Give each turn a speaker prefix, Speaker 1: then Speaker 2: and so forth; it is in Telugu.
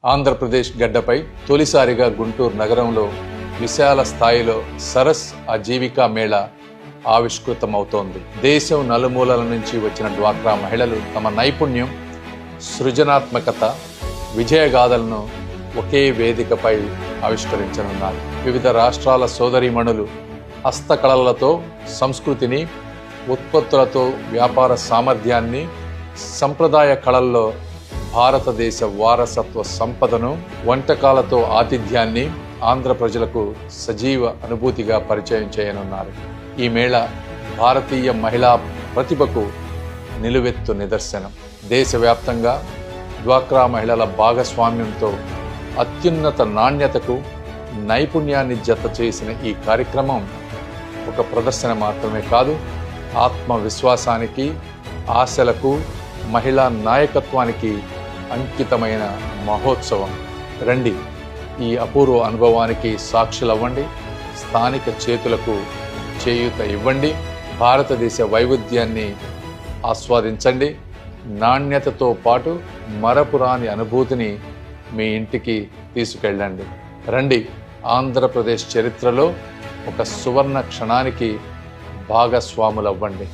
Speaker 1: ఆంధ్రప్రదేశ్ గడ్డపై తొలిసారిగా గుంటూరు నగరంలో విశాల స్థాయిలో సరస్ ఆజీవికా మేళా ఆవిష్కృతమవుతోంది. దేశం నలుమూలల నుంచి వచ్చిన డ్వాక్రా మహిళలు తమ నైపుణ్యం, సృజనాత్మకత, విజయగాథలను ఒకే వేదికపై ఆవిష్కరించనున్నారు. వివిధ రాష్ట్రాల సోదరీమణులు హస్తకళలతో సంస్కృతిని, ఉత్పత్తులతో వ్యాపార సామర్థ్యాన్ని, సంప్రదాయ కళల్లో భారతదేశ వారసత్వ సంపదను, వంటకాలతో ఆతిథ్యాన్ని ఆంధ్ర ప్రజలకు సజీవ అనుభూతిగా పరిచయం చేయనున్నారు. ఈ మేళ భారతీయ మహిళా ప్రతిభకు నిలువెత్తు నిదర్శనం. దేశవ్యాప్తంగా డ్వాక్రా మహిళల భాగస్వామ్యంతో అత్యున్నత నాణ్యతకు, నైపుణ్యాన్ని జత చేసిన ఈ కార్యక్రమం ఒక ప్రదర్శన మాత్రమే కాదు, ఆత్మవిశ్వాసానికి, ఆశలకు, మహిళా నాయకత్వానికి అంకితమైన మహోత్సవం. రండి, ఈ అపూర్వ అనుభవానికి సాక్షులవ్వండి, స్థానిక చేతులకు చేయూత ఇవ్వండి, భారతదేశ వైవిధ్యాన్ని ఆస్వాదించండి, నాణ్యతతో పాటు మరపురాని అనుభూతిని మీ ఇంటికి తీసుకెళ్ళండి. రండి, ఆంధ్రప్రదేశ్ చరిత్రలో ఒక సువర్ణ క్షణానికి భాగస్వాములవ్వండి.